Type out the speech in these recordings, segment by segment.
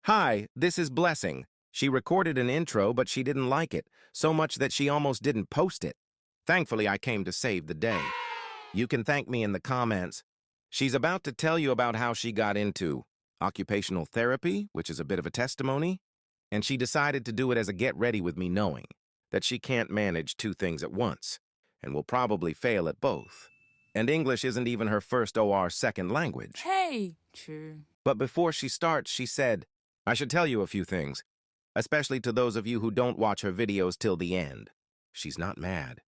Hi, this is Blessing. She recorded an intro, but she didn't like it, so much that she almost didn't post it. Thankfully, I came to save the day. You can thank me in the comments. She's about to tell you about how she got into occupational therapy, which is a bit of a testimony, and she decided to do it as a get ready with me, knowing that she can't manage two things at once and will probably fail at both. And English isn't even her first or second language. Hey! True. But before she starts, she said, I should tell you a few things, especially to those of you who don't watch her videos till the end. She's not mad.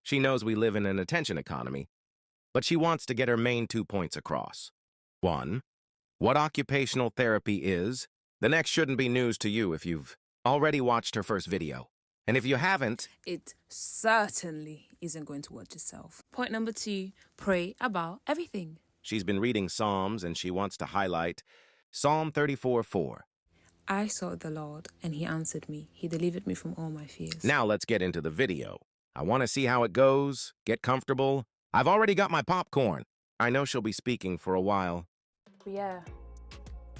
She knows we live in an attention economy, but she wants to get her main 2 points across. 1, what occupational therapy is. The next shouldn't be news to you if you've already watched her first video. And if you haven't, It certainly isn't going to watch itself. Point number 2, pray about everything. she's been reading Psalms and she wants to highlight Psalm 34:4. I sought the Lord, and he answered me. He delivered me from all my fears. Now let's get into the video. I want to see how it goes. Get comfortable. I've already got my popcorn. I know she'll be speaking for a while. But yeah,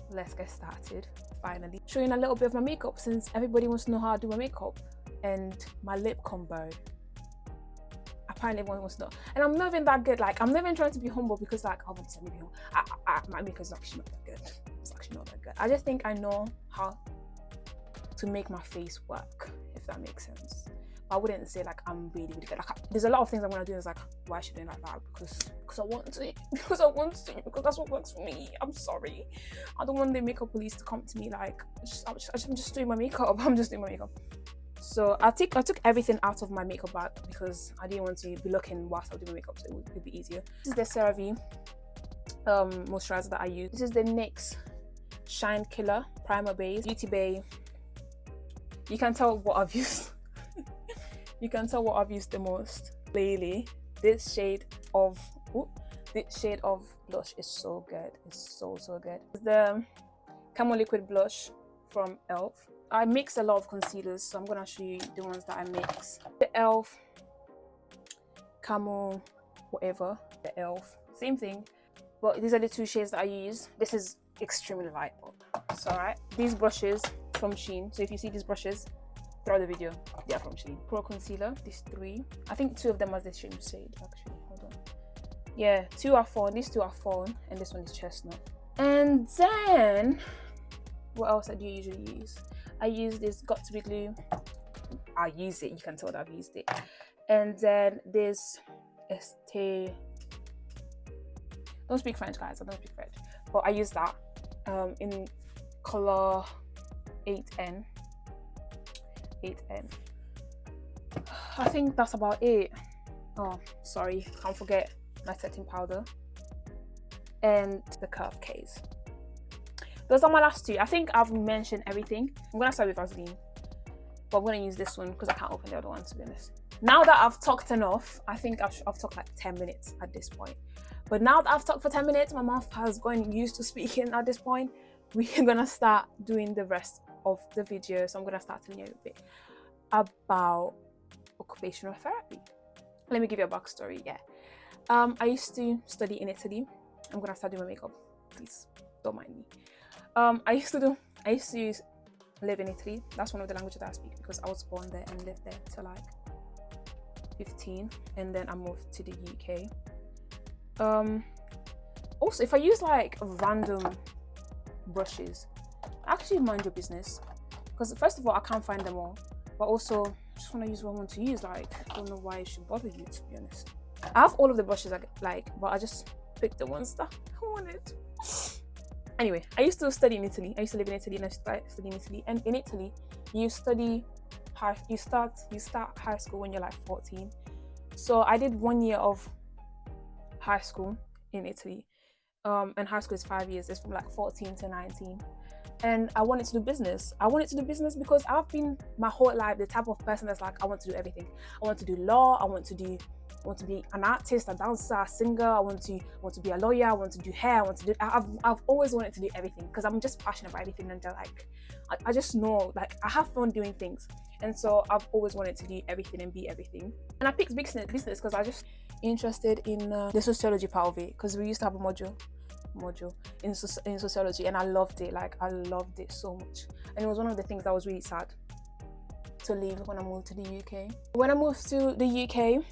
let's get started. Finally, showing a little bit of my makeup since everybody wants to know how I do my makeup and my lip combo. Apparently everyone wants to know, and I'm not even that good. Like, I'm not even trying to be humble because, like, I want to be humble. My makeup's actually not that good. It's actually not that good. I just think I know how to make my face work, if that makes sense. But I wouldn't say like I'm really good. Like, there's a lot of things I'm gonna do. Is like, why should I do like that? Because I want to. Because I want to. Because that's what works for me. I'm sorry. I don't want the makeup police to come to me like, I'm just doing my makeup. I'm just doing my makeup. So I took everything out of my makeup bag because I didn't want to be looking whilst I was doing my makeup, so it would be easier. This is the CeraVe moisturizer that I use. This is the NYX Shine Killer Primer Base Beauty Bay. You can tell what I've used. You can tell what I've used the most lately. This shade of blush is so good. It's so good. It's the Camo Liquid Blush from e.l.f. I mix a lot of concealers, so I'm gonna show you the ones that I mix. The e.l.f. Camo, whatever. The e.l.f. Same thing, but these are the 2 shades that I use. This is extremely light, but it's alright. These brushes from Shein. So if you see these brushes throughout the video, they are from Shein. Pro concealer. These 3. I think 2 of them are the same shade. Actually, hold on. Yeah, 2 are fawn. These 2 are fawn, and this one is chestnut. And then, what else do you usually use? I use this Got To Be Glue. I use it. You can tell that I've used it. And then this Estee. Don't speak French, guys. I don't speak French. But I use that in color 8N. 8N. I think that's about it. Oh, sorry. Can't forget my setting powder. And the curve case. Those are my last 2. I think I've mentioned everything. I'm gonna start with Vaseline, but I'm gonna use this one because I can't open the other one, to be honest. Now that I've talked enough, I think I've talked like 10 minutes at this point. But now that I've talked for 10 minutes, my mouth has gotten used to speaking at this point. We're gonna start doing the rest of the video. So I'm gonna start telling you a bit about occupational therapy. Let me give you a backstory. Yeah, I used to study in Italy. I'm gonna start doing my makeup. Please don't mind me. I used to live in Italy. That's one of the languages that I speak because I was born there and lived there till like 15, and then I moved to the UK. Also, if I use like random brushes, actually mind your business, because first of all, I can't find them all, but also I just want to use what I want to use. Like, I don't know why it should bother you, to be honest. I have all of the brushes I like, but I just picked the ones that I wanted. Anyway, I used to study in Italy. I used to live in Italy, and I started studying in Italy. And in Italy, you start high school when you're like 14. So I did 1 year of high school in Italy. And high school is 5 years. It's from like 14 to 19. And I wanted to do business. I wanted to do business because I've been my whole life the type of person that's like, I want to do everything. I want to do law. I want to be an artist, a dancer, a singer. I want to be a lawyer. I want to do hair. I've always wanted to do everything because I'm just passionate about everything, and like I just know, like, I have fun doing things, and so I've always wanted to do everything and be everything. And I picked business because I just interested in the sociology part of it, because we used to have a module module in sociology, and I loved it. Like, I loved it so much. And it was one of the things that was really sad to leave when I moved to the UK. When I moved to the UK,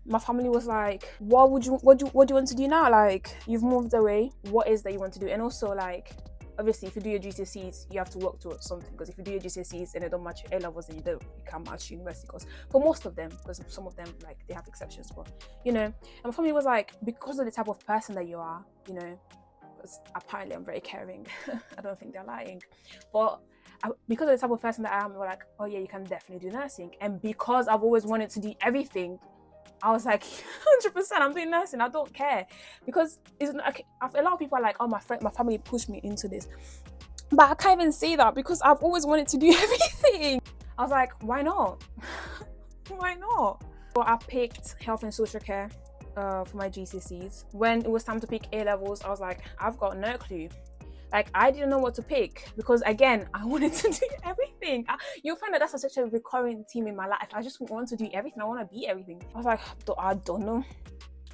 my family was like, what do you want to do now? Like, you've moved away, what is that you want to do? And also, like, obviously, if you do your GCSEs, you have to work towards something, because if you do your GCSEs and they don't match your A-levels, then you can't match university course. For most of them, because some of them, like, they have exceptions, but, you know, and my family was like, because of the type of person that you are, you know, because apparently I'm very caring. I don't think they're lying, but because of the type of person that I am, they were like, oh yeah, you can definitely do nursing. And because I've always wanted to do everything, I was like, 100%, I'm doing nursing. I don't care, because it's like, a lot of people are like, oh, my family pushed me into this, but I can't even say that because I've always wanted to do everything. I was like, why not? Why not? So I picked health and social care for my GCSEs. When it was time to pick A-levels, I was like, I've got no clue. Like, I didn't know what to pick, because again, I wanted to do everything. You'll find that that's such a recurring theme in my life. I just want to do everything. I want to be everything. I was like, I don't know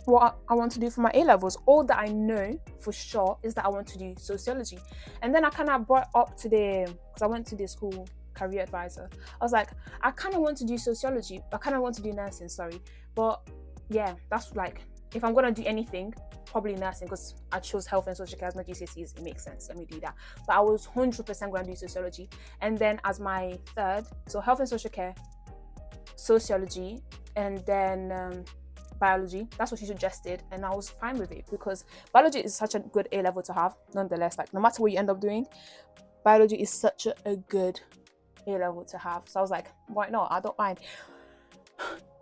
what I want to do for my A-levels. All that I know for sure is that I want to do sociology. And then I kind of brought up to because I went to the school career advisor. I was like, I kind of want to do sociology. I kind of want to do nursing, sorry. But yeah, that's like, if I'm going to do anything, probably nursing, because I chose health and social care as my GCSEs. It makes sense. Let me do that. But I was 100% going to do sociology. And then as my third, so health and social care, sociology, and then biology. That's what she suggested. And I was fine with it, because biology is such a good A-level to have. Nonetheless, like, no matter what you end up doing, biology is such a good A-level to have. So I was like, why not? I don't mind.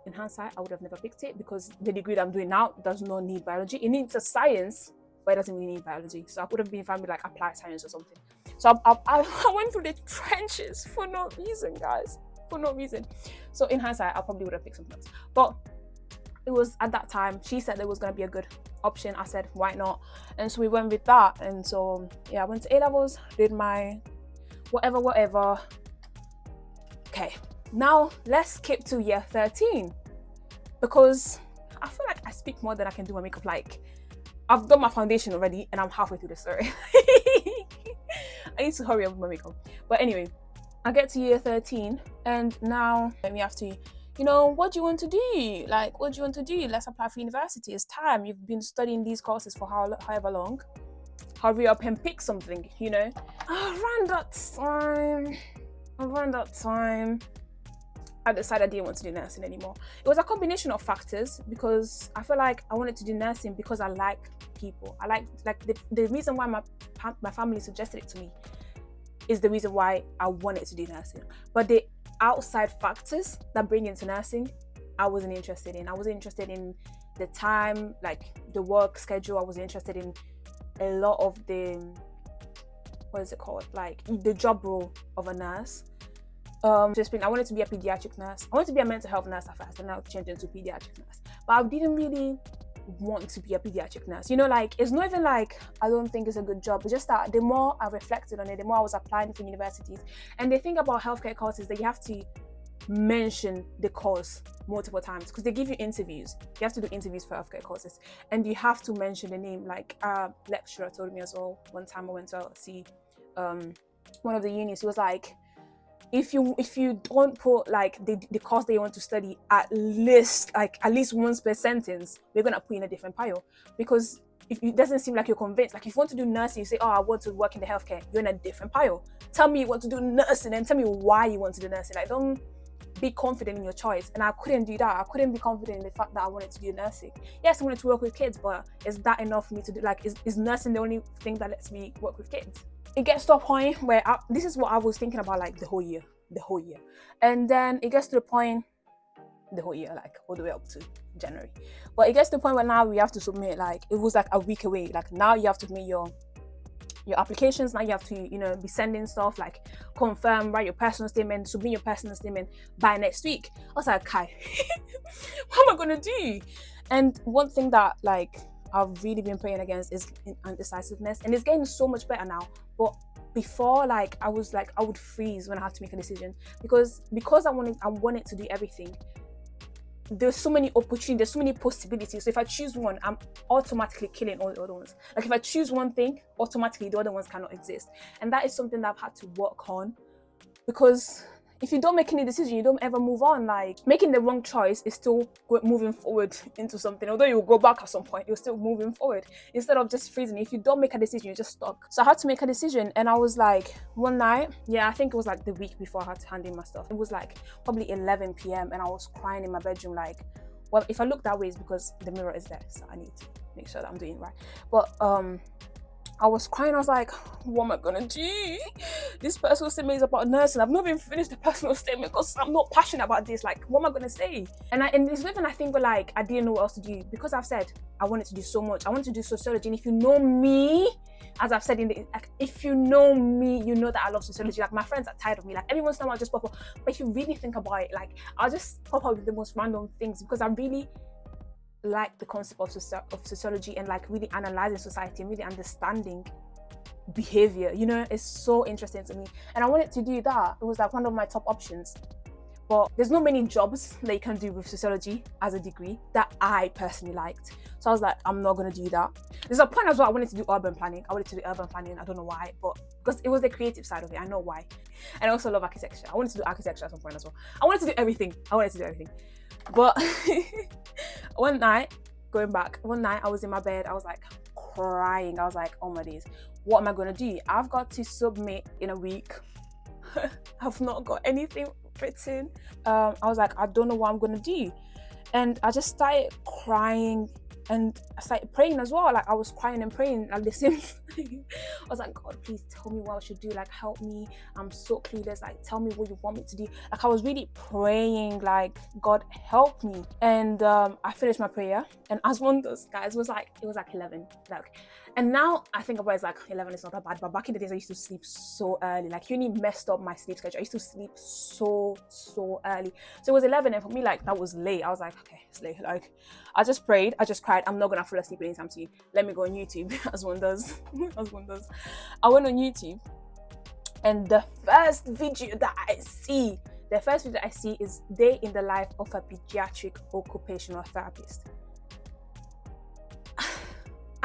In hindsight, I would have never picked it, because the degree that I'm doing now does not need biology. It needs a science, but it doesn't really need biology. So I would have been fine with like applied science or something. So I went through the trenches for no reason, guys, for no reason. So in hindsight, I probably would have picked something else. But it was, at that time, she said there was going to be a good option. I said, why not? And so we went with that. And so, yeah, I went to A-levels, did my whatever. Okay. Now, let's skip to year 13, because I feel like I speak more than I can do my makeup. Like, I've done my foundation already and I'm halfway through the story. I need to hurry up with my makeup. But anyway, I get to year 13 and now we have to, you know, what do you want to do? Like, what do you want to do? Let's apply for university. It's time. You've been studying these courses for however long. Hurry up and pick something, you know. Around that time, I decided I didn't want to do nursing anymore. It was a combination of factors, because I feel like I wanted to do nursing because I like people. I like the reason why my family suggested it to me is the reason why I wanted to do nursing. But the outside factors that bring into nursing, I wasn't interested in. I wasn't interested in the time, like the work schedule. I wasn't interested in a lot of the, what is it called? Like the job role of a nurse. I wanted to be a pediatric nurse. I wanted to be a mental health nurse at first, and now changed into pediatric nurse. But I didn't really want to be a pediatric nurse. You know, like, it's not even like I don't think it's a good job. It's just that the more I reflected on it, the more I was applying for universities. And the thing about healthcare courses is that you have to mention the course multiple times, because they give you interviews. You have to do interviews for healthcare courses, and you have to mention the name. Like a lecturer told me as well. One time I went to see one of the unis. He was like, if you don't put like the course that you want to study at least once per sentence, we're gonna put you in a different pile. Because if it doesn't seem like you're convinced, like if you want to do nursing, you say, oh, I want to work in the healthcare, you're in a different pile. Tell me you want to do nursing and tell me why you want to do nursing. Like, don't be confident in your choice. And I couldn't do that. I couldn't be confident in the fact that I wanted to do nursing. Yes, I wanted to work with kids, but is that enough for me to do? Like, is nursing the only thing that lets me work with kids? It gets to a point where this is what I was thinking about, like the whole year. And then it gets to the point, the whole year, like all the way up to January. But it gets to the point where now we have to submit, like, it was like a week away. Like, now you have to submit your applications. Now you have to, you know, be sending stuff, like confirm, write your personal statement, submit your personal statement by next week. I was like, Kai, what am I gonna do? And one thing that, like, I've really been praying against is indecisiveness, and it's getting so much better now. But before, like, I would freeze when I had to make a decision, because I wanted to do everything. there's so many opportunities, there's so many possibilities. So if I choose one, I'm automatically killing all the other ones. Like if I choose one thing, automatically the other ones cannot exist. And that is something that I've had to work on, because if you don't make any decision, you don't ever move on. Like making the wrong choice is still moving forward into something. Although you'll go back at some point, you're still moving forward instead of just freezing. If you don't make a decision, you're just stuck. So I had to make a decision, and I was like, one night, I think it was like the week before I had to hand in my stuff. It was like probably 11 p.m. and I was crying in my bedroom. Like, well, if I look that way, it's because the mirror is there, so I need to make sure that I'm doing it right. But I was crying. I was like, what am I gonna do? This personal statement is about nursing. I've not even finished the personal statement because I'm not passionate about this. Like, what am I gonna say? And it's not even, I think, but like I didn't know what else to do, because I've said I wanted to do so much. I wanted to do sociology, and if you know me, as I've said like, if you know me, you know that I love sociology. Like my friends are tired of me. Like every once in a while I'll just pop up. But if you really think about it, like I'll just pop up with the most random things, because I really like the concept of sociology, and like really analyzing society and really understanding behavior. You know, it's so interesting to me, and I wanted to do that. It was like one of my top options. But there's not many jobs that you can do with sociology as a degree that I personally liked. So I was like, I'm not going to do that. There's a point as well, I wanted to do urban planning. I don't know why, but because it was the creative side of it, I know why. And I also love architecture. I wanted to do architecture at some point as well. I wanted to do everything. But one night I was in my bed, I was like crying. I was like, oh my days, what am I going to do? I've got to submit in a week. I've not got anything written. I was like, I don't know what I'm gonna do. And I just started crying, and I started praying as well. Like I was crying and praying at the same time. I was like, God, please tell me what I should do. Like help me. I'm so clueless. Like tell me what you want me to do. Like I was really praying, like God help me. And I finished my prayer, and as one does, guys, it was like 11. Like, and now I think about it, it's like 11 is not that bad, but back in the days I used to sleep so early. Like uni messed up my sleep schedule. I used to sleep so early. So it was 11, and for me, like that was late. I was like, okay, it's late. Like I just prayed, I just cried. I'm not gonna fall asleep anytime soon. Let me go on YouTube, as one does. I went on YouTube, and the first video that I see is Day in the Life of a Pediatric Occupational Therapist.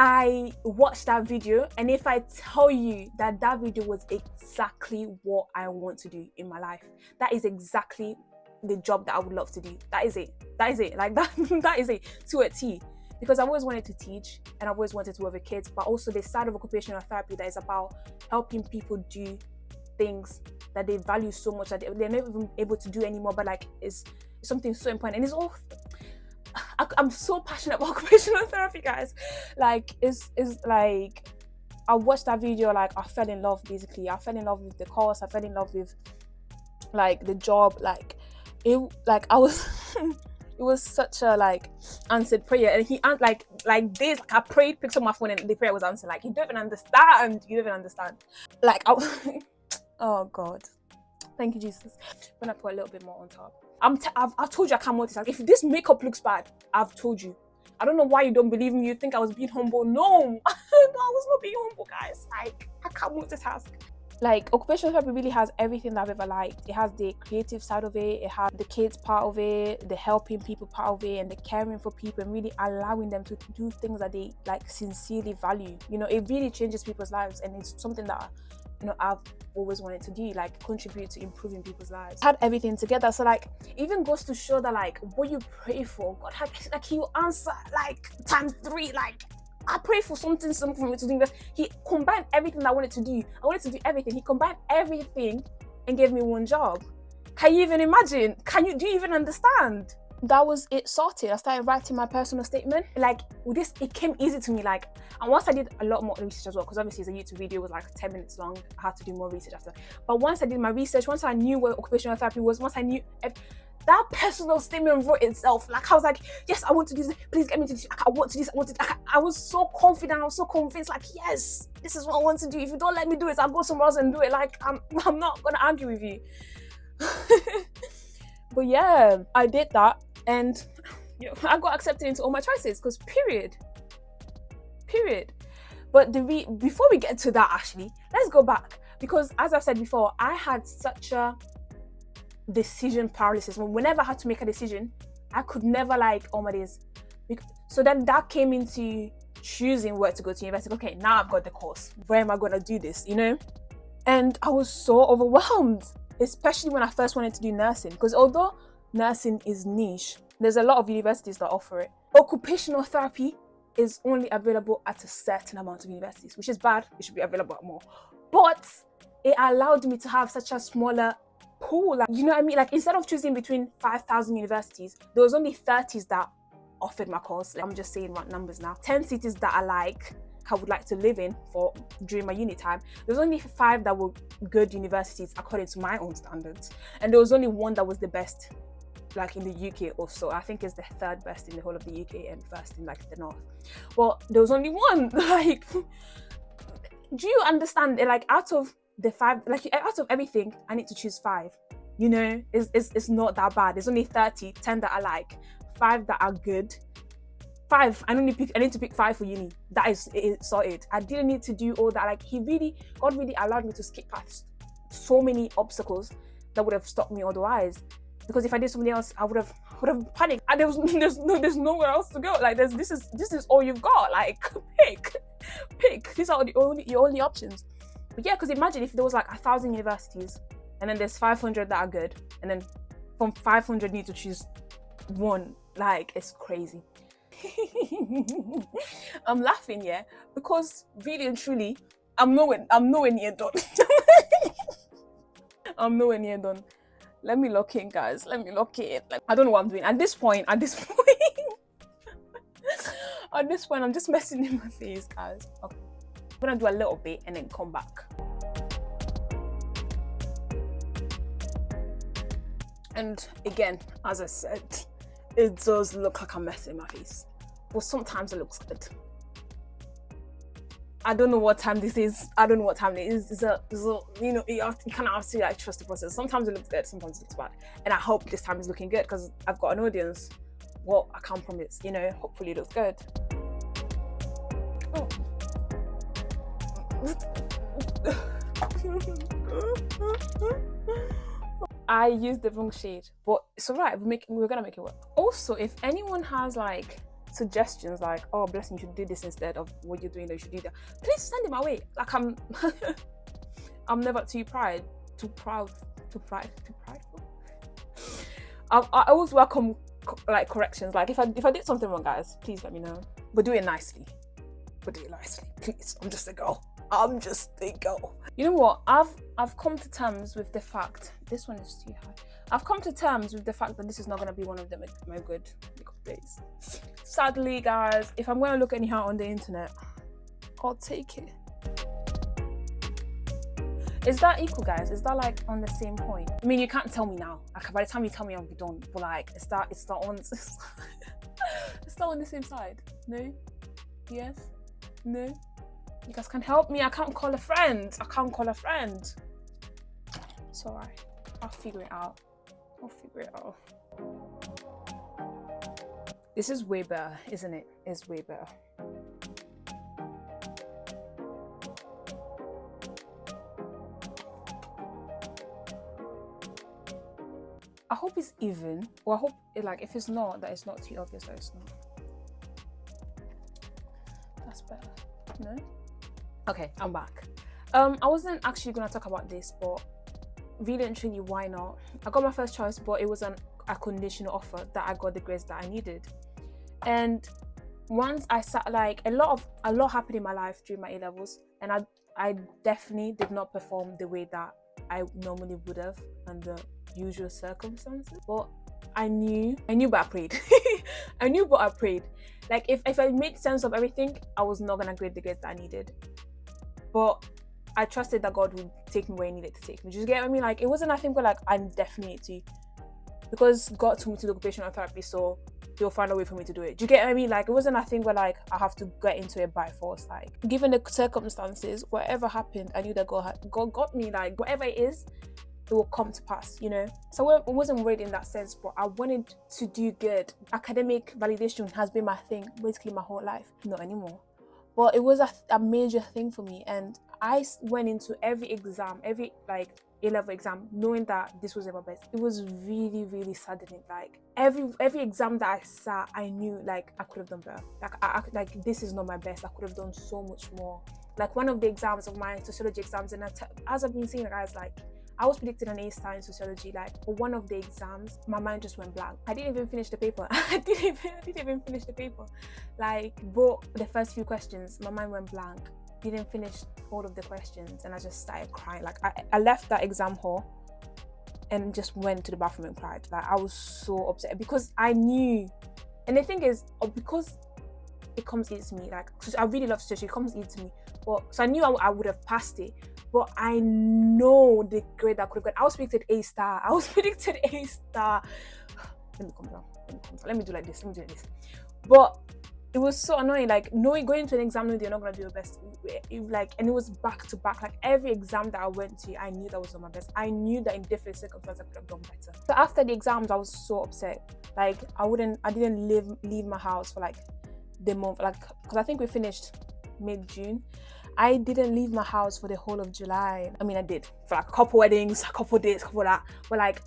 I watched that video, and if I tell you that video was exactly what I want to do in my life, that is exactly the job that I would love to do. That is it. Like that is it to a T. Because I've always wanted to teach, and I've always wanted to work with kids, but also the side of occupational therapy that is about helping people do things that they value so much that they're not even able to do anymore, but like it's something so important. And it's all, I'm so passionate about occupational therapy, guys. Like it's like I watched that video, like I fell in love. Basically I fell in love with the course. I fell in love with like the job. Like it, like I was it was such a like answered prayer, and he like this, like I prayed, picked up my phone, and the prayer was answered. Like you don't even understand. Like oh God, thank you, Jesus. When I put a little bit more on top, I've told you I can't multitask. If this makeup looks bad, I've told you. I don't know why you don't believe me. You think I was being humble. No, no, I was not being humble, guys. Like, I can't multitask. Like, occupational therapy really has everything that I've ever liked. It has the creative side of it. It has the kids part of it, the helping people part of it, and the caring for people, and really allowing them to do things that they like sincerely value. You know, it really changes people's lives, and it's something that, you know, I've always wanted to do, like contribute to improving people's lives. I had everything together, so like even goes to show that like what you pray for, God like he will answer like times 3. Like I pray for something for me to do this. He combined everything I wanted to do. I wanted to do everything. He combined everything and gave me one job. Can you even imagine? Do you even understand? That was it sorted. I started writing my personal statement. Like with this, it came easy to me. Like, and once I did a lot more research as well, because obviously the YouTube video was like 10 minutes long. I had to do more research after. But once I did my research, once I knew what occupational therapy was, once I knew that personal statement wrote itself. Like I was like, yes, I want to do this. Please get me to this. I want to do this. I was so confident. I was so convinced. Like, yes, this is what I want to do. If you don't let me do it, I'll go somewhere else and do it. Like I'm not gonna argue with you. But yeah, I did that, and I got accepted into all my choices. Because period. But before we get to that, actually, let's go back, because as I've said before, I had such a decision paralysis. Whenever I had to make a decision, I could never like, oh my days. So then that came into choosing where to go to university. Okay, now I've got the course. Where am I going to do this, you know? And I was so overwhelmed, especially when I first wanted to do nursing. Because although nursing is niche, there's a lot of universities that offer it. Occupational therapy is only available at a certain amount of universities, which is bad. It should be available at more. But it allowed me to have such a smaller pool. Like, you know what I mean? Like, instead of choosing between 5,000 universities, there was only 30s that offered my course. Like, I'm just saying what numbers now. 10 cities that I would like to live in for during my uni time. There was only 5 that were good universities according to my own standards, and there was only 1 that was the best, like in the UK or so. I think it's the 3rd best in the whole of the UK and 1st in like the north. Well, there was only 1. Like, do you understand? Like, out of the 5, like out of everything, I need to choose 5. You know, it's not that bad. There's only 30, 10 that I like, 5 that are good. 5, I need to pick 5 for uni. That is it, sorted. I didn't need to do all that. Like, God really allowed me to skip past so many obstacles that would have stopped me otherwise. Because if I did something else, I would have panicked. And there's nowhere else to go. Like, this is all you've got. Like, pick. These are your only options. But yeah, because imagine if there was like 1,000 universities, and then there's 500 that are good, and then from 500 you need to choose 1. Like, it's crazy. I'm laughing, yeah, because really and truly, I'm nowhere near done. I'm nowhere near done. Let me lock in, guys. Let me lock in. Like, I don't know what I'm doing at this point. At this point, I'm just messing in my face, guys. Okay, I'm gonna do a little bit and then come back. And again, as I said, it does look like I'm messing my face, but sometimes it looks good. I don't know what time this is. I don't know what time it is. It's a you know, you kind of have to like trust the process. Sometimes it looks good, sometimes it looks bad. And I hope this time is looking good because I've got an audience. What I can't promise, you know, hopefully it looks good. Oh. I used the wrong shade, but it's alright. We're gonna make it work. Also, if anyone has like suggestions, like, oh, Blessing, you should do this instead of what you're doing, or you should do that, please send it my way. Like, I'm never too prideful. I always welcome like corrections. Like, if I did something wrong, guys, please let me know. But do it nicely. Please. I'm just a girl. You know what? I've come to terms with the fact this one is too high. I've come to terms with the fact that this is not going to be one of my good makeup days. Sadly, guys, if I'm going to look anyhow on the internet, I'll take it. Is that equal, guys? Is that like on the same point? I mean, you can't tell me now. Like, by the time you tell me, I'll be done. But like, it's not on. It's not on the same side. No. Yes. No. You guys can help me. I can't call a friend. It's alright. I'll figure it out. This is way better, isn't it? It's way better. I hope it's even, or I hope like if it's not, that it's not too obvious that it's not. That's better. No? Okay, I'm back. I wasn't actually gonna talk about this, but really and truly, why not? I got my first choice, but it was a conditional offer that I got the grades that I needed. And once I sat, like a lot happened in my life during my A-levels, and I definitely did not perform the way that I normally would have under usual circumstances. But I knew but I prayed. I knew but I prayed. Like, if I made sense of everything, I was not gonna grade the grades that I needed. But I trusted that God would take me where He needed to take me. Do you get what I mean? Like, it wasn't nothing but like, I definitely need to, because God took me to the occupational therapy, so He'll find a way for me to do it. Do you get what I mean? Like, it wasn't nothing but like, I have to get into it by force. Like, given the circumstances, whatever happened, I knew that God got me. Like, whatever it is, it will come to pass, you know? So I wasn't worried in that sense, but I wanted to do good. Academic validation has been my thing basically my whole life. Not anymore. But it was a major thing for me, and I went into every exam, every like A-level exam, knowing that this was my best, it was really, really saddening. Like every exam that I sat, I knew like I could have done better. Like this is not my best. I could have done so much more. Like one of the exams of my sociology exams, and as I've been seeing, guys, like I was predicted an A-star in sociology. Like for one of the exams, my mind just went blank. I didn't even finish the paper. I didn't even finish the paper. Like, but the first few questions, my mind went blank. Didn't finish all of the questions, and I just started crying. Like I left that exam hall and just went to the bathroom and cried. Like I was so upset because I knew, and the thing is, because it comes easy to me. Like, cause I really love sociology, it comes easy to me. But so I knew I would have passed it. But I know the grade I could have got. I was predicted A-star. A-star. Let me calm down. Let me do like this. But it was so annoying. Like going to an exam knowing you're not gonna do your best. And it was back to back. Like every exam that I went to, I knew that was not my best. I knew that in different circumstances I could have done better. So after the exams, I was so upset. Like I didn't leave my house for like the month. Like because I think we finished mid-June. I didn't leave my house for the whole of July. I mean, I did for like a couple weddings, a couple days, a couple of that. But like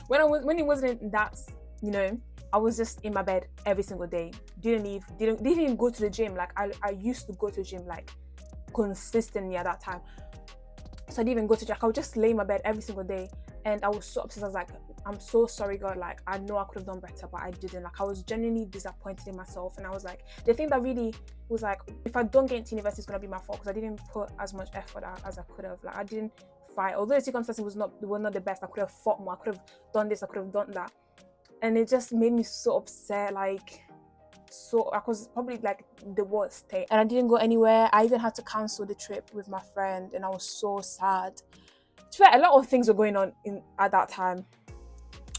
when it wasn't that, you know, I was just in my bed every single day. Didn't leave. Didn't even go to the gym. Like I used to go to the gym like consistently at that time. So I didn't even go to gym. I would just lay in my bed every single day. And I was so upset. I was like, I'm so sorry, God. Like, I know I could have done better, but I didn't. Like, I was genuinely disappointed in myself. And I was like, the thing that really was like, if I don't get into university, it's going to be my fault because I didn't put as much effort out as I could have. Like, I didn't fight. Although the circumstances were not the best, I could have fought more. I could have done this. I could have done that. And it just made me so upset. Like, so I was probably like the worst state. And I didn't go anywhere. I even had to cancel the trip with my friend. And I was so sad. A lot of things were going on at that time,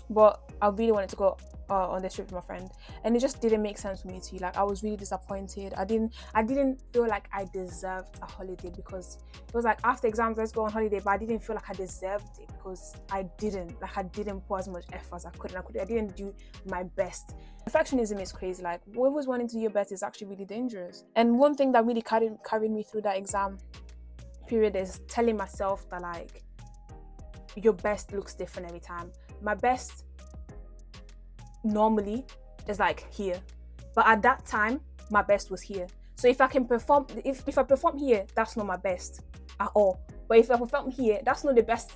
but I really wanted to go on this trip with my friend, and it just didn't make sense for me to. Like, I was really disappointed. I didn't feel like I deserved a holiday because it was like after exams, let's go on holiday, but I didn't feel like I deserved it because I didn't put as much effort as I could. I didn't do my best. Perfectionism is crazy. Like, always wanting to do your best is actually really dangerous. And one thing that really carried me through that exam period is telling myself that like, your best looks different every time. My best normally is like here, but at that time my best was here. So if I can perform, if I perform here, that's not my best at all. But if I perform here, that's not the best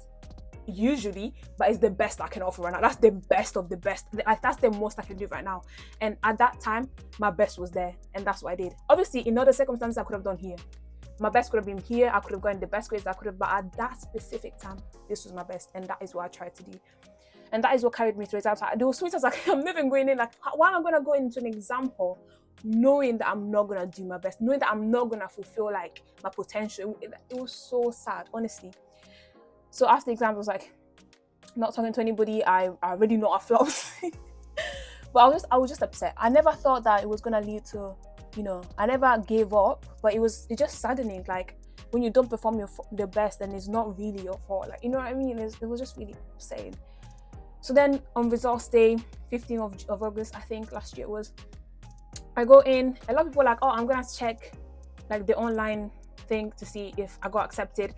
usually, but it's the best I can offer right now. That's the best of the best. That's the most I can do right now. And at that time my best was there, and that's what I did. Obviously in other circumstances I could have done here. My best could have been here. I could have gotten the best grades I could have, but at that specific time, this was my best, and that is what I tried to do. And that is what carried me through exams. There was sweet, I was like, I'm never going in. Like, why am I going to go into an exam hall knowing that I'm not going to do my best, knowing that I'm not going to fulfill like my potential? It was so sad, honestly. So after the exam, I was like, not talking to anybody. I already know I flopped. But I was just upset. I never thought that it was going to lead to, you know, I never gave up, but it's just saddening. Like when you don't perform the best, and it's not really your fault. Like, you know what I mean? It was just really upsetting. So then on results day, 15th of August, I think last year it was, I go in. A lot of people are like, oh, I'm gonna check like the online thing to see if I got accepted.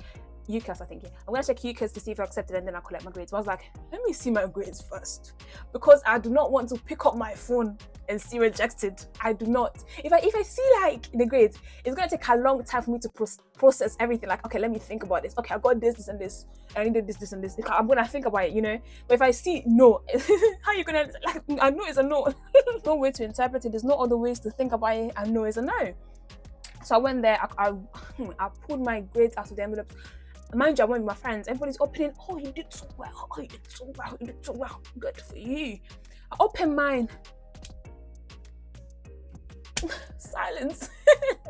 UCAS, I think, yeah. I'm gonna check UCAS to see if I accepted, and then I collect my grades. But I was like, let me see my grades first, because I do not want to pick up my phone and see rejected. I do not. If I see like the grades, it's gonna take a long time for me to process everything. Like, okay, let me think about this. Okay, I got this and this. I needed this and this. I'm gonna think about it, you know. But if I see no, how are you gonna like? I know it's a no. There's no way to interpret it. There's no other ways to think about it. I know it's a no. So I went there. I pulled my grades out of the envelope. Mind you, I went with my friends. Everybody's opening. Oh, you did so well. Oh, you did so well. You did so well. Good for you. I opened mine. Silence.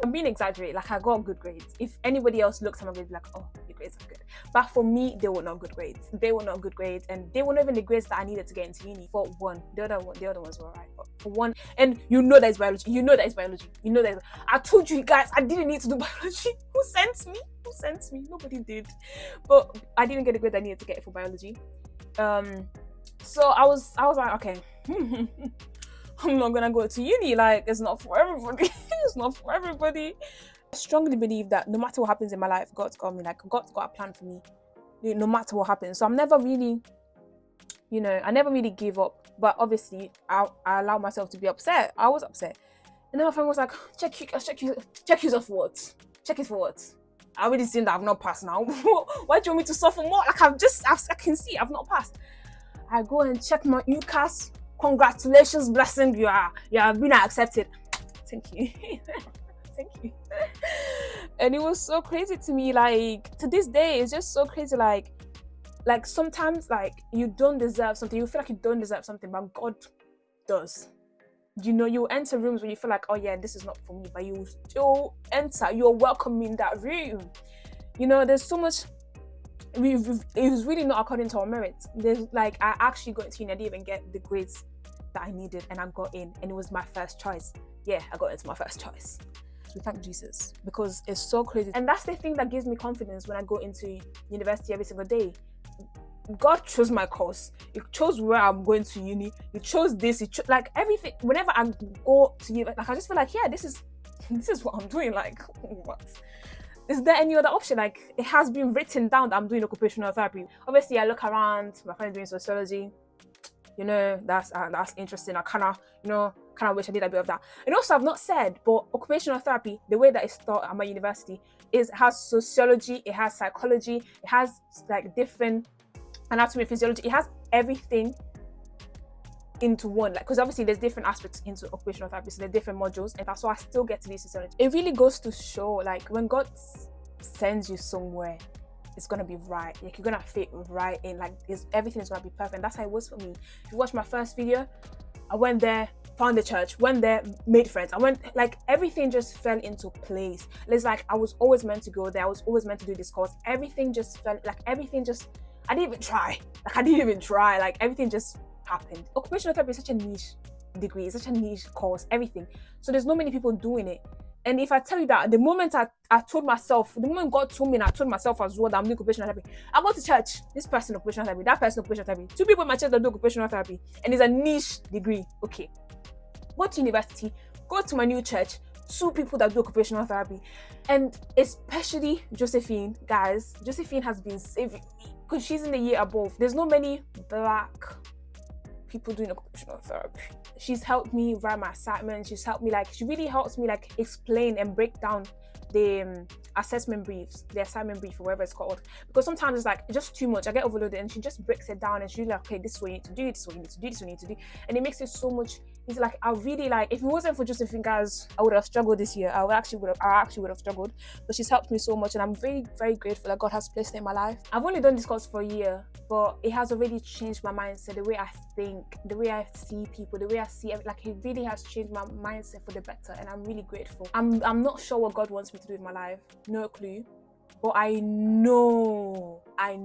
I'm being exaggerated. Like, I got good grades. If anybody else looks at my grades, like, oh, your grades are good. But for me, they were not good grades. They were not good grades, and they were not even the grades that I needed to get into uni. For one, the other ones were alright. But for one, and you know that it's biology. You know that it's biology. You know that. I told you guys, I didn't need to do biology. Who sent me? Nobody did. But I didn't get the grade I needed to get for biology. So I was like, okay. I'm not gonna go to uni. Like, it's not for everybody. It's not for everybody. I strongly believe that no matter what happens in my life, God's got me. Like, God's got a plan for me. no matter what happens. So I'm never really, I never really gave up. But obviously, I allowed myself to be upset. I was upset. And then my friend was like, check yourself for what? Check it for what? I already seen that I've not passed now. Why do you want me to suffer more? Like I can see I've not passed. I go and check my UCAS. Congratulations, blessing, you are being accepted. Thank you. Thank you. And it was so crazy to me, like to this day, it's just so crazy, like sometimes like you don't deserve something, you feel like you don't deserve something, but God does. You enter rooms where you feel like, oh yeah, this is not for me, but you still enter, you're welcome in that room. There's so much. It was really not according to our merits. There's like, I actually got into uni, I didn't even get the grades that I needed, and I got in, and it was my first choice. Yeah, I got into my first choice. We thank Jesus, because it's so crazy. And that's the thing that gives me confidence when I go into university every single day. God chose my course. He chose where I'm going to uni. He chose this. Like everything. Whenever I go to uni, like I just feel like, yeah, this is what I'm doing. Like, what? Is there any other option? Like, it has been written down that I'm doing occupational therapy. Obviously, I look around. My friend's doing sociology. That's interesting. I kind of wish I did a bit of that. And also, I've not said, but occupational therapy, the way that it's taught at my university, has sociology, it has psychology, it has like different anatomy, physiology, it has everything into one, like, because obviously there's different aspects into occupational therapy, so there's different modules, and that's why I still get to do sociology. It really goes to show, like, when God sends you somewhere, it's gonna be right, like you're gonna fit right in, like everything is gonna be perfect. And that's how it was for me. If you watch my first video, I went there, found the church, went there, made friends. I went, like, everything just fell into place. It's like I was always meant to go there, I was always meant to do this course. Everything just felt like I didn't even try. Like, everything just happened. Occupational therapy is such a niche degree, it's such a niche course, everything. So there's not many people doing it. And if I tell you that, the moment I told myself, the moment God told me, and I told myself as well that I'm doing occupational therapy, I go to church, this person occupational therapy, that person occupational therapy, 2 people in my church that do occupational therapy, and it's a niche degree. Okay, go to university, go to my new church, 2 people that do occupational therapy. And especially Josephine, guys, Josephine has been saving me, because she's in the year above. There's not many black people doing occupational therapy. She's helped me write my assignments. She really helps me like explain and break down the assessment briefs, the assignment brief, or whatever it's called. Because sometimes it's like just too much. I get overloaded, and she just breaks it down, and she's like, okay, this is what you need to do, this is what you need to do, this is what you need to do. And it makes it so much. It's like, I really like, if it wasn't for Josephine, guys, I would have struggled this year. I actually would have struggled. But she's helped me so much, and I'm very, very grateful that God has placed her in my life. I've only done this course for a year, but it has already changed my mindset, the way I think, the way I see people, the way I see it. Like, it really has changed my mindset for the better, and I'm really grateful. I'm not sure what God wants me to do with my life. No clue. But I know that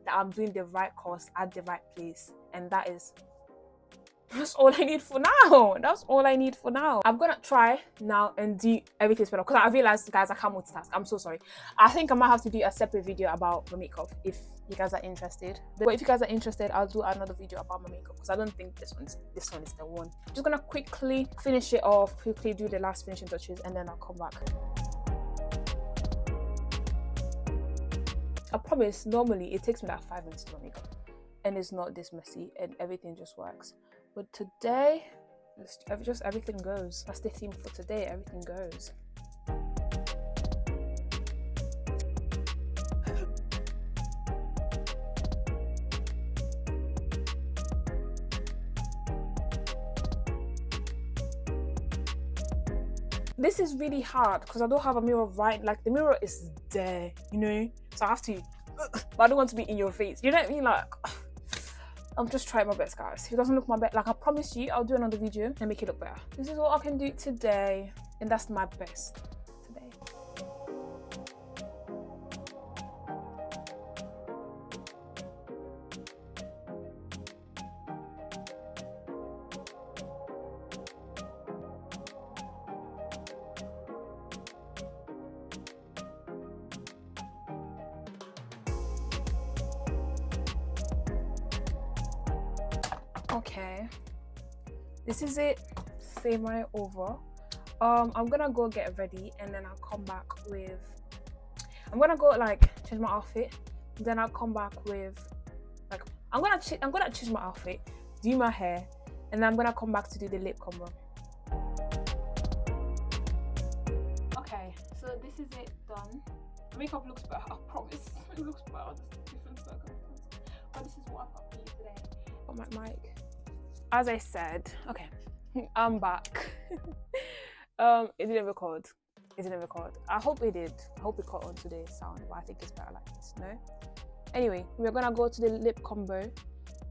I'm doing the right course at the right place. And that's all I need for now. That's all I need for now. I'm gonna try now and do everything better, because I realized, guys, I can't multitask. I'm so sorry. I think I might have to do a separate video about my makeup if you guys are interested. But if you guys are interested, I'll do another video about my makeup, because I don't think this one is the one. I'm just gonna quickly finish it off, quickly do the last finishing touches, and then I'll come back. I promise, normally it takes me like 5 minutes to do my makeup, and it's not this messy, and everything just works. But today, just everything goes. That's the theme for today, everything goes. This is really hard because I don't have a mirror like the mirror is there, so I have to, but I don't want to be in your face, you know what I mean? Like, I'm just trying my best, guys. If it doesn't look my best, like, I promise you, I'll do another video and make it look better. This is what I can do today, and that's my best today. Okay, this is it, semi over. I'm gonna go get ready, and then I'll come back with, I'm gonna go like change my outfit, then I'll come back with like I'm gonna change my outfit, do my hair, and then I'm gonna come back to do the lip combo. Okay, so this is it done. The makeup looks better, I promise. It looks better. There's different circumstances, but this is what I've got for you today. Got my mic. As I said, okay, I'm back. It didn't record. It didn't record. I hope it did. I hope it caught on today's sound, but I think it's better like this, no? Anyway, we're gonna go to the lip combo,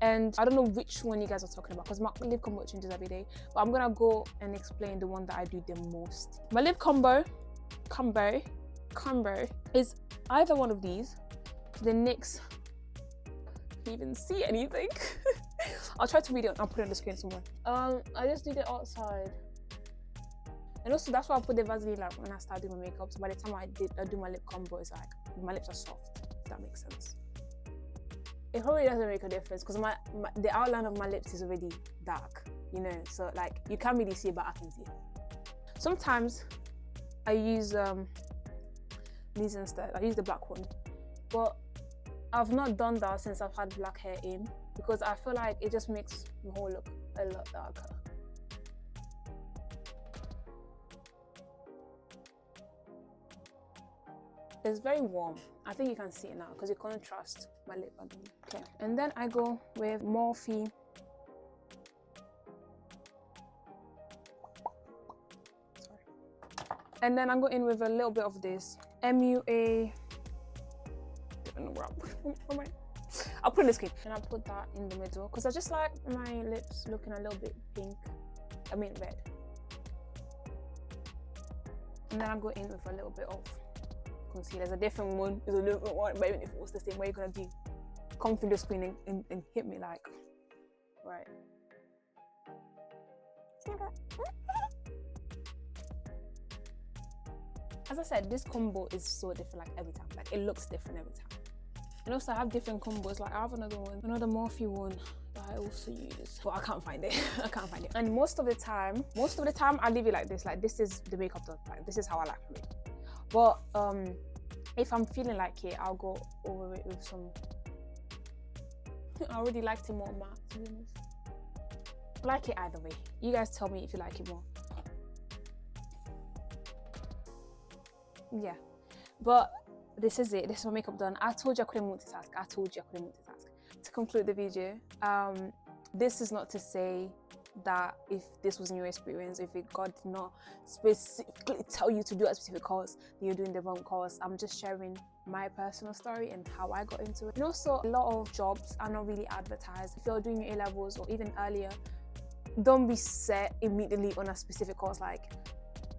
and I don't know which one you guys are talking about because my lip combo changes every day, but I'm gonna go and explain the one that I do the most. My lip combo is either one of these, the NYX. You even see anything? I'll try to read it. I'll put it on the screen somewhere. I just did it outside. And also that's why I put the Vaseline like when I start doing my makeup. So by the time I do my lip combo, it's like my lips are soft, if that makes sense. It probably doesn't make a difference because the outline of my lips is already dark, you know, so like you can't really see it, but I can see it. Sometimes I use these instead. I use the black one, but I've not done that since I've had black hair in because I feel like it just makes the whole look a lot darker. It's very warm. I think you can see it now because it contrasts my lip. Okay, and then I go with Morphe. Sorry. And then I go in with a little bit of this MUA. I'll put it in the screen and I'll put that in the middle because I just like my lips looking a little bit pink. I mean red. And then I'll go in with a little bit of concealer. There's a different one, there's a different one, but even if it was the same, what you're gonna do? Come through the screen and hit me like, right. As I said, this combo is so different like every time. Like it looks different every time. And also I have different combos. Like I have another Morphe one that I also use, but I can't find it. I can't find it. And most of the time I leave it like this. Like this is the makeup done. Like this is how I like it. But if I'm feeling like it, I'll go over it with some. I already liked it more matte, to be honest. I like it either way. You guys tell me if you like it more. Yeah, but this is it. This is my makeup done. I told you I couldn't multitask. To conclude the video, this is not to say that if this wasn't your experience, if God did not specifically tell you to do a specific course, then you're doing the wrong course. I'm just sharing my personal story and how I got into it. And also, a lot of jobs are not really advertised. If you're doing your A-levels or even earlier, don't be set immediately on a specific course. Like,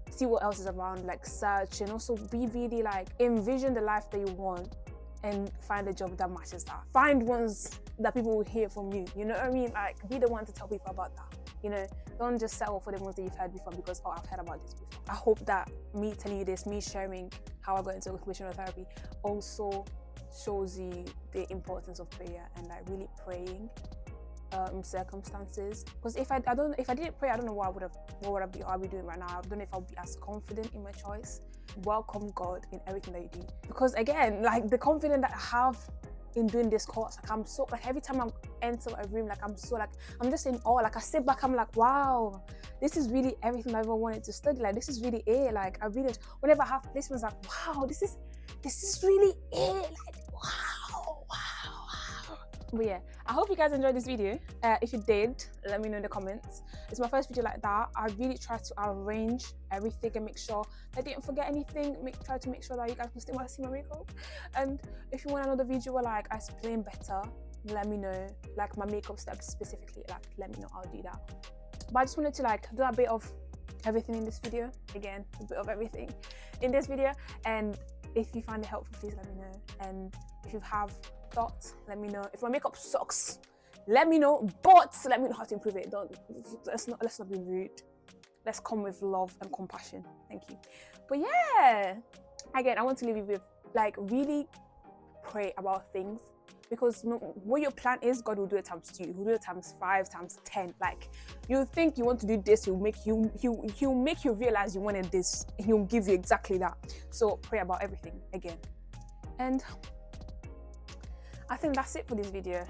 see what else is around, like search, and also be really like envision the life that you want and find a job that matches that. Find ones that people will hear from you, you know what I mean? Like be the one to tell people about that, you know? Don't just settle for the ones that you've heard before because, oh, I've heard about this before. I hope that me telling you this, me sharing how I got into occupational therapy also shows you the importance of prayer and like really praying in circumstances. Because if I didn't pray, I don't know what I'll be doing right now. I don't know if I'll be as confident in my choice. Welcome God in everything that you do. Because again, like the confidence that I have in doing this course, like I'm so, like every time I enter a room, like I'm so, like I'm just in awe. Like I sit back, I'm like, wow, this is really everything I ever wanted to study. Like this is really it. Like I really, whenever I have placements, like wow, this is really it. Like wow. But yeah, I hope you guys enjoyed this video. If you did, let me know in the comments. It's my first video like that. I really tried to arrange everything and make sure I didn't forget anything. Try to make sure that you guys can still see my makeup. And if you want another video where like I explain better, let me know. Like my makeup steps specifically, like let me know, I'll do that. But I just wanted to like do a bit of everything in this video. Again, a bit of everything in this video. And if you find it helpful, please let me know. And if you have thoughts, let me know. If my makeup sucks, let me know, but let me know how to improve it. Let's not be rude. Let's come with love and compassion. Thank you. But yeah, again, I want to leave you with like really pray about things, because what your plan is, God will do it times 2, he'll do it times 5, times 10. Like you think you want to do this, he'll make you realize you wanted this, and he'll give you exactly that. So pray about everything again. And I think that's it for this video.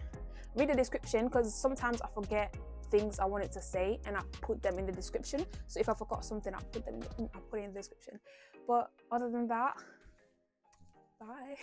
Read the description, because sometimes I forget things I wanted to say and I put them in the description. So if I forgot something, I put it in the description. But other than that, bye.